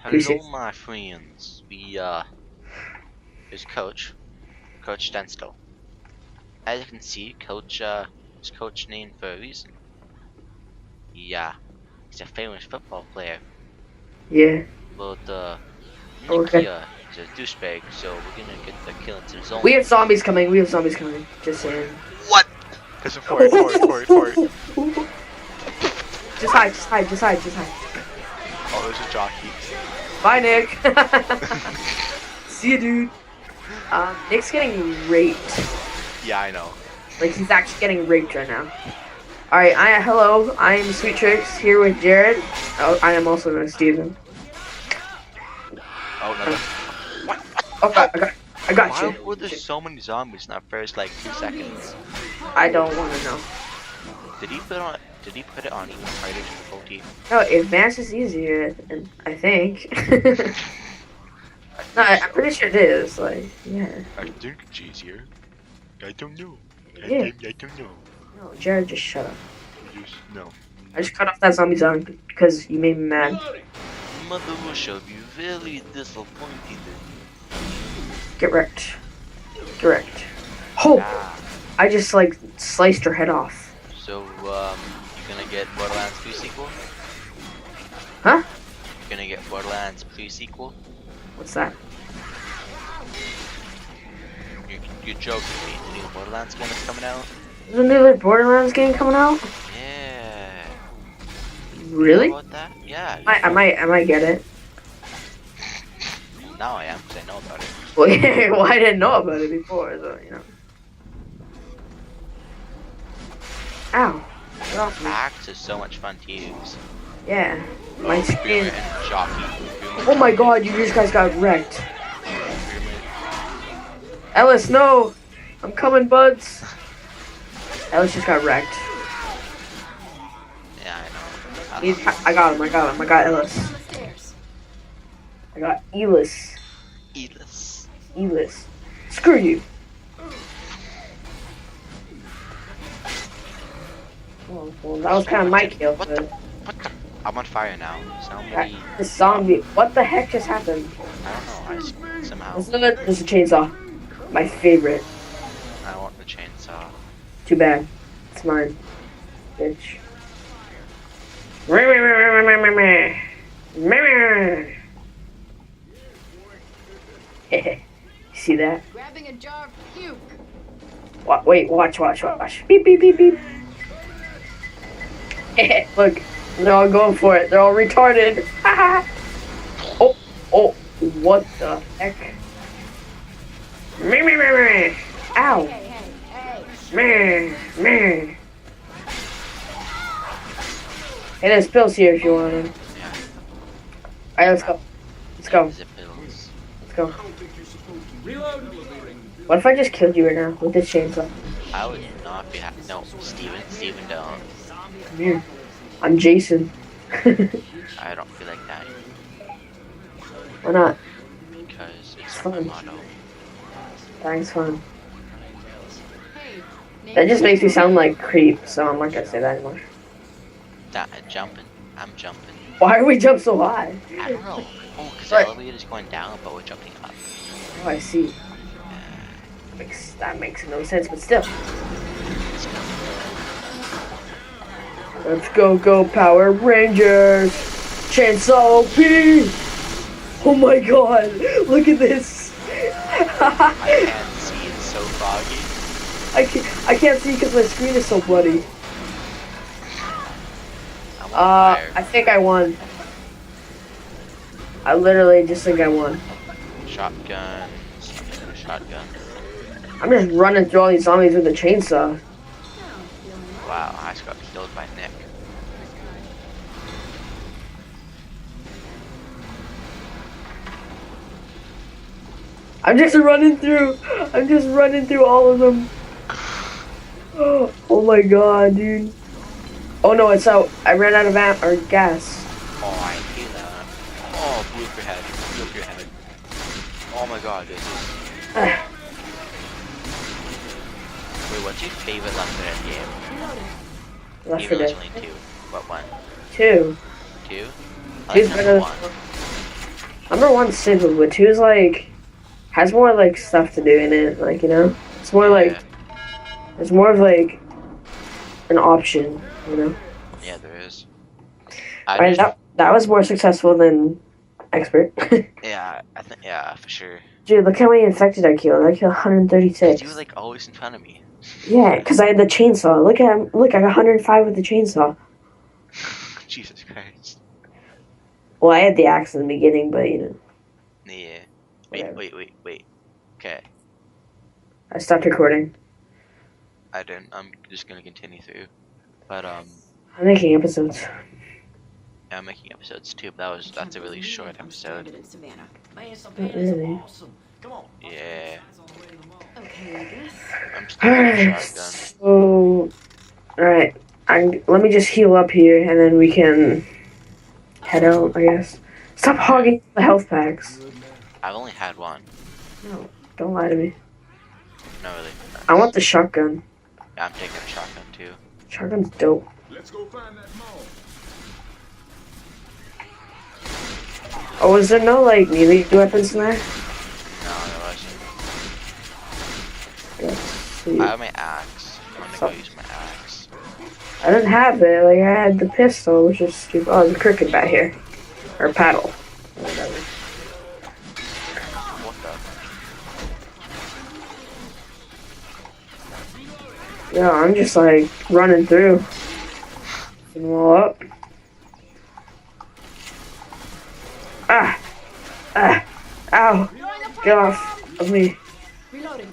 Hello, Appreciate it. my friends. Here's Coach Densto. As you can see, Coach is Coach named for a reason. He's a famous football player. Yeah. But Nick Okay. here is a douchebag, so we're gonna get the killing some We have zombies. zombies coming. We have zombies coming. Just saying. What? Cause of for it. Just hide. Just hide. Just hide. Just hide. Oh, there's a jockey. Bye, Nick. See you, dude. Nick's getting raped. Yeah, I know. Like he's actually getting raped right now. All right. Hello. I am Sweet Tricks here with Jared. Oh, I am also with Steven. Oh no. What? Okay. I got Why you. were there so many zombies in that first like 2 seconds? I don't want to know. Did he put it on even harder difficulty? No, advanced is easier, and I think. No, I'm pretty sure it is. Like, yeah. I think it's easier. I don't know. Yeah. I don't know. No, Jared, just shut up. Just no. I just cut off that zombie zone because you made me mad. Mother shall be very disappointed. Get wrecked. Get wrecked. Oh! Ah, I just, like, sliced her head off. so you gonna get Borderlands pre-sequel? Huh? You gonna get Borderlands pre-sequel? What's that? You're joking me. The new Borderlands game is coming out? There's a new, like, Borderlands game coming out? Yeah. Really? You know about that? Yeah. I might get it. Now I am, because I know about it. Well, yeah, well, I didn't know about it before, so, you know. Ow. Get off me. Axe is so much fun to use. Yeah. My screen. Boomer and Jockey. Oh my god, you just guys got wrecked. Ellis, no! I'm coming, buds. Ellis just got wrecked. Yeah, I know. I got him. I got Ellis. I got Elis. Elis. Elis. Screw you. Oh, well, that was kind of my kill. What But What the? I'm on fire now. Somebody. the zombie. What the heck just happened? I don't know. I just somehow. There's a chainsaw. My favorite. I want the chainsaw. Too bad. It's mine. Bitch. See that? Grabbing a jar of puke. Wait, watch. Beep, beep, beep, beep. Look, they're all going for it. They're all retarded. Oh, what the heck? Ow. Hey. Hey, there's pills here if you want them. Yeah. Alright, let's go. Let's go. Zip pills. Let's go. What if I just killed you right now with this chainsaw? I would not be happy. No, Steven, don't. Come here. I'm Jason. I don't feel like that Why not? because it's It's my fun. motto. Dying's fun. Hey. That just makes me sound like creep, so I'm not gonna say that anymore. That jumping. I'm jumping. Why are we jump so high? I don't know. Oh, because the Right. elevator's going down, but we're jumping up. Oh, I see. That makes no sense, but still. Let's go, Power Rangers! Chainsaw OP! Oh my god, look at this! I can't see. It's so foggy. I can't see because my screen is so bloody. I'm on fire. I think I won. I literally just think I won. Shotgun. Shotgun. I'm just running through all these zombies with a chainsaw. Wow, I just got killed by Nick. I'm just running through all of them. Oh my god, dude. Oh no, it's out. I ran out of gas. Oh, I hate that. Oh, blew up your head. Blew up your head. Oh my god, this is. Wait, what's your favorite Left 4 Dead game? Left 4 Even though Dead there's only two. What one? 2. Two? I Two's like better number than one. Number one's simple, but two's like has more like stuff to do in it. Like it's more like Yeah. it's more of like an option. Yeah, there is. Alright, that was more successful than expert. Yeah, I think yeah, for sure. Dude, look how many infected I killed. I killed 136. You were like always in front of me. Yeah, because I had the chainsaw. Look at him. Look, I got 105 with the chainsaw. Jesus Christ. Well, I had the axe in the beginning, but Yeah. Whatever. Wait. Okay. I stopped recording. I didn't. I'm just gonna continue through. But I'm making episodes. yeah, I'm making episodes too. But that's a really short episode. In Savannah. Man, Not Savannah's really. awesome. Come on. Yeah. Okay, I guess. I'm still with the Alright, shotgun. so... Alright, let me just heal up here, and then we can head out, I guess. Stop hogging the health packs. I've only had one. No, don't lie to me. No, really. I want the shotgun. Yeah, I'm taking a shotgun too. Shotgun's dope. Let's go find that mall. Oh, is there no, like, melee weapons in there? No, there wasn't. Yes, sweet. I have my axe. I'm gonna go use my axe. I didn't have it. Like, I had the pistol, which is stupid. Oh, there's a cricket back here. Or paddle. Or whatever. What the? Yeah, I'm just, like, running through. Picking them all up. Ah! Ah! Ow! Get off of me. Reloading.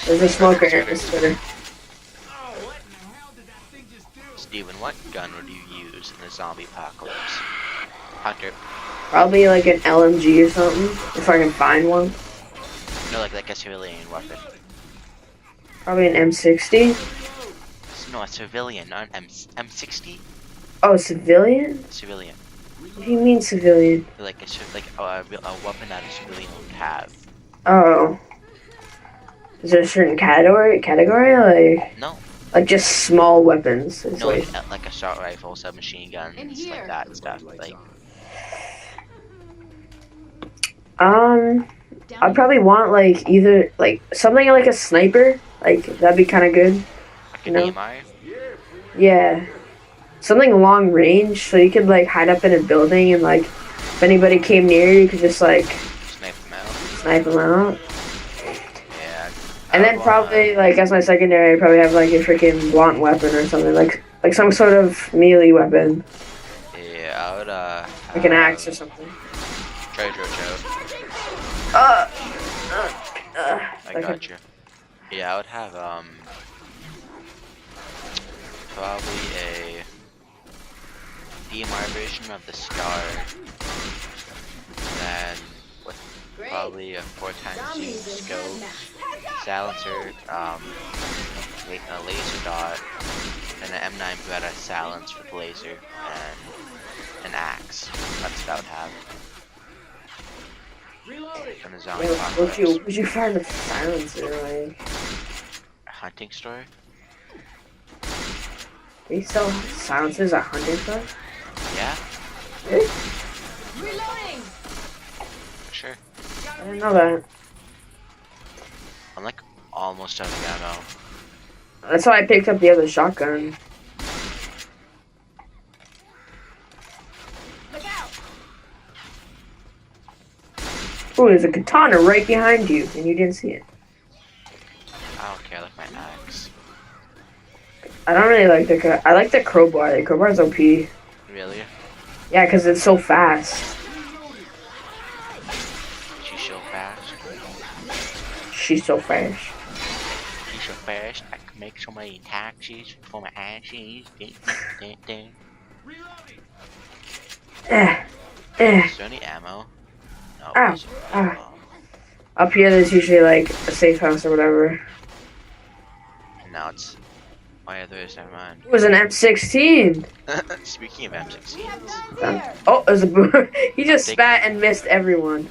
There's a smoker here, Mr. Twitter. Oh, what in the hell did that thing just do? Steven, what gun would you use in a zombie apocalypse? Hunter. Probably, like, an LMG or something. If I can find one. No, like a civilian weapon. Probably an M60. No, a civilian, not an M60. Oh, civilian? Civilian. What do you mean civilian? Like a weapon that a civilian would have. Oh. Is there a certain category? No, Like just small weapons. Is no, what like assault rifle, submachine guns, In here. like that stuff. Like Down I'd probably want like either like something like a sniper. Like that'd be kind of good. an No. DMR. Yeah. Something long range, so you could like hide up in a building and like if anybody came near, you could just like Snipe them out. snipe them out. Yeah. And then probably like as my secondary, I'd probably have like a freaking blunt weapon or something like some sort of melee weapon, Yeah, I would like an axe or something. Treasure chest. I Okay. got you. Yeah, I would have probably a DMR version of the Scar, then with Great. probably a 4x Zombies in scope, hazmat. silencer, a laser dot, and an M9 Beretta silence with laser, and an axe. That's what I would have. And a zombie Yeah, apocalypse. would you find a silencer like? Hunting store? They sell silencers at hunting store? Yeah, Really? Reloading. sure. I didn't know that. I'm like almost out of ammo. That's why I picked up the other shotgun. Look out. Oh, there's a katana right behind you, and you didn't see it. I don't care, I like my axe. I don't really like I like the crowbar. The crowbar's OP. Really? Yeah, because it's so fast. She's so fast. She's so fast. She's so fast, I can make so many taxis for my asses. Ding, ding, ding. Eh. Eh. Is there any ammo? No. Ow, there's no ow. ammo. Up here, there's usually like a safe house or whatever. And now it's... Oh yeah, there is, never mind. It was an M16. Speaking of We M16s, have guns here. Oh, there's a boomer. He just Take- spat and missed everyone.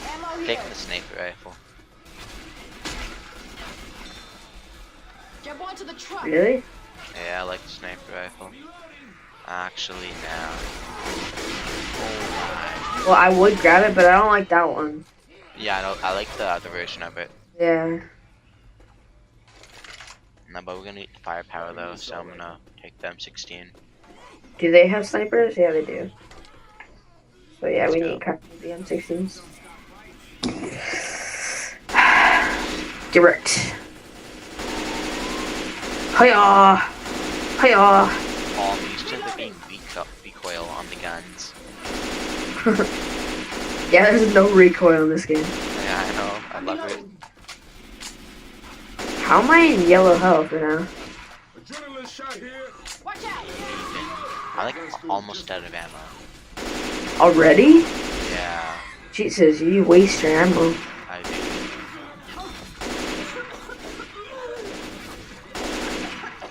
Ammo here. take the sniper rifle. Jump onto the truck. Really? Yeah, I like the sniper rifle. Actually, now. Oh Well, I would grab it, but I don't like that one. my. Yeah, I know. I like the other version of it. Yeah. No, but we're gonna need firepower though, so I'm gonna take the M16. Do they have snipers? Yeah, they do. So yeah, Let's we go. need the M16s. Direct. Hiya! Hiya! Oh, I'm used to there being recoil on the guns. Yeah, there's no recoil in this game. Yeah, I know. I love it. How am I in yellow health right now? Adrenaline shot here. Watch out. I like almost out of ammo. Already? Yeah, Jesus, you waste your ammo. I do.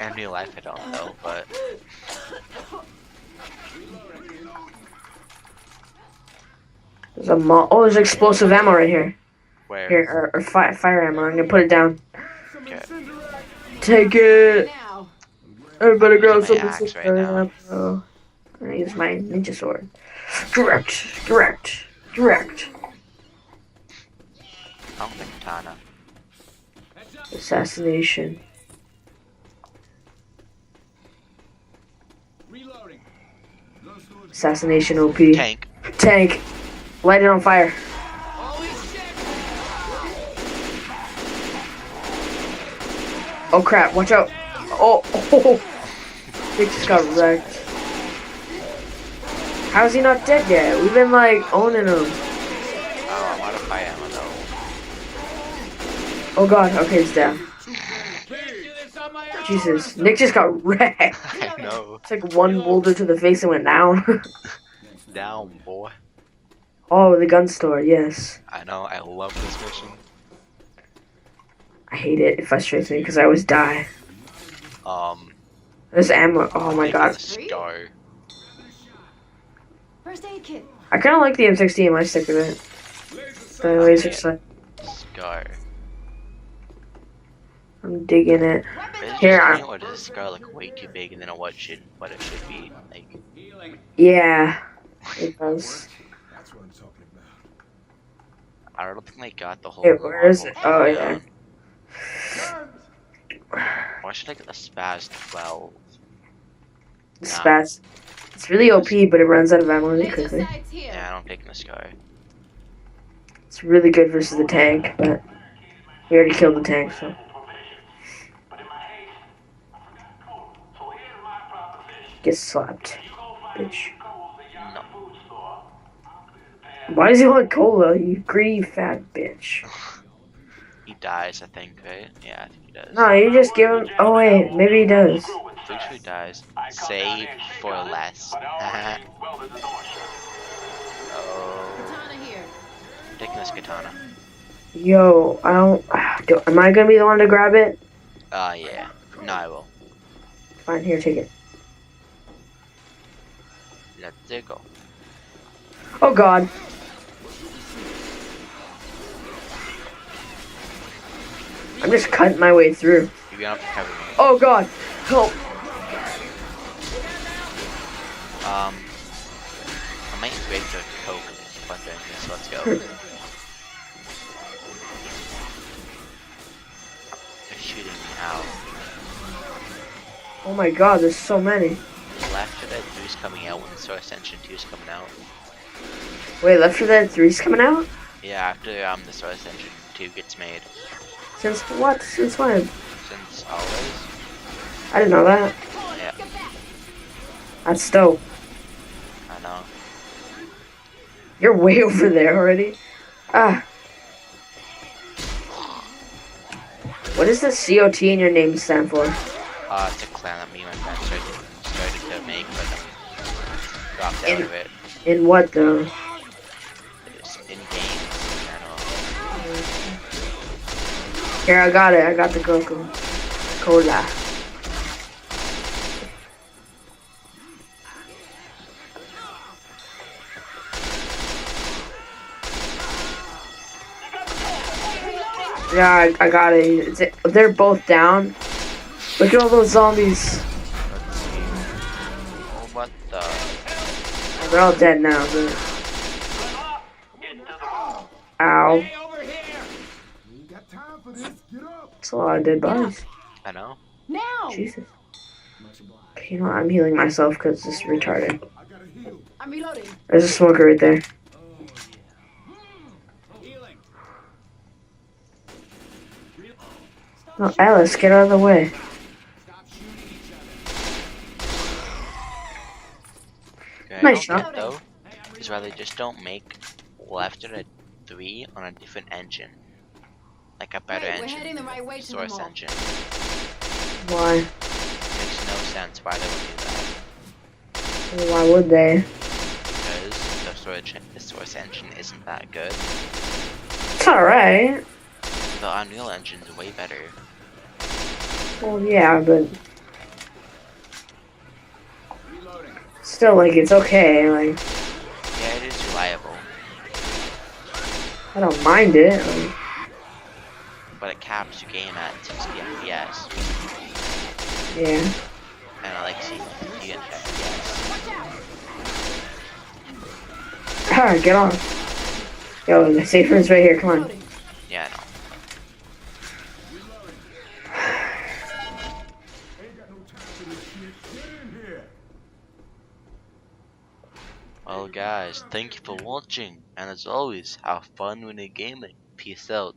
In real life, I don't know, but There's a oh, there's explosive ammo right here. where? Here, or fire ammo. I'm gonna put it down. Okay. Take it. Now. Everybody grab using some my axe right fire now. ammo. I'm gonna use my ninja sword. Direct, direct, direct. I don't think katana. Assassination. Reloading. Those who- Assassination OP. Tank. Tank. Light it on fire. Holy shit. Oh crap, watch out. Oh, Nick just got wrecked. How's he not dead yet? We've been like owning him. Oh, I'm out of fire ammo though. Oh god, okay, he's down. Can't do this on my own. Jesus, Nick just got wrecked. I know. It's like one boulder to the face and went down. Down, boy. Oh, the gun store, yes. I know. I love this mission. I hate it. It frustrates me because I always die. There's ammo. Oh my maybe god. the Scar. First aid kit. I kind of like the M16. I stick with it. The laser sight. Scar. I'm digging it. Is it Here, just I- me, or does the Scar look way too big than what it should be? Like, Healing. Yeah, it does. That's what I'm talking about. I don't think they got the whole. Hey, where is it? Oh, yeah. Why should I get the Spaz 12? Spats. It's really OP, but it runs out of ammo really Laser quickly. sights here. Yeah, I'm taking the Scar. It's really good versus the tank, but we already killed the tank, so. Get slapped, bitch. No. Why does he want cola, you greedy fat bitch? He dies, I think, right? Yeah, I think he does. No, you just give him. Oh, wait, maybe he does. Pretty sure he dies. Save for less. Oh, Katana here. I'm taking this katana. Yo, I don't. Am I gonna be the one to grab it? Yeah. No, I will. Fine, here, take it. Let's go. Oh, God. I'm just cutting my way through. You're gonna have to cover me. Oh, God. Help. I might break the coke button, so let's go. They're shooting me out. Oh, my God, there's so many. Left 4 Dead 3's coming out when the Star Ascension 2's coming out. Wait, Left 4 Dead 3's coming out? Yeah, after the Star Ascension 2 gets made. Since what? Since when? Since always. I didn't know that. Yeah, That's dope. I know. You're way over there already. Ah. What does the COT in your name stand for? It's a clan that me and my friends started to make, but then dropped out of it. In what though? It's in games, I don't know. Here, I got it. I got the Goku. Cola. Yeah, I got it. They're both down. Look at all those zombies. They're all dead now, but... Ow. Hey, over here! We ain't got time for this. Get up! That's a lot of dead bodies. I know. Now! Jesus. Much obliged. Okay, you know what? I'm healing myself because this is retarded. I gotta heal. I'm reloading. There's a smoker right there. Oh, yeah. Healing. No, Alice, get out of the way. Stop shooting each other. Okay, Nice I don't shot. get, though, is why they just don't make Left 4 Dead 3 on a different engine. Like a better Wait, we're engine. heading the right way to the Source mall. engine. Why? Makes no sense why they would do that. Why would they? Because the source engine isn't that good. It's alright. The Unreal engine is way better. Well, yeah, but Reloading. still, like, it's okay. Like, Yeah, it is reliable, I don't mind it. Like, but it caps your game at 60 FPS. yeah. And I like seeing 50 FPS. Watch out! Ah, get off. Yo, the safe room's right here. Come on. Reloading. Yeah, I know. Ain't got no time for this shit. Get in here. Well guys, thank you for watching, and as always, have fun when you're gaming. Peace out.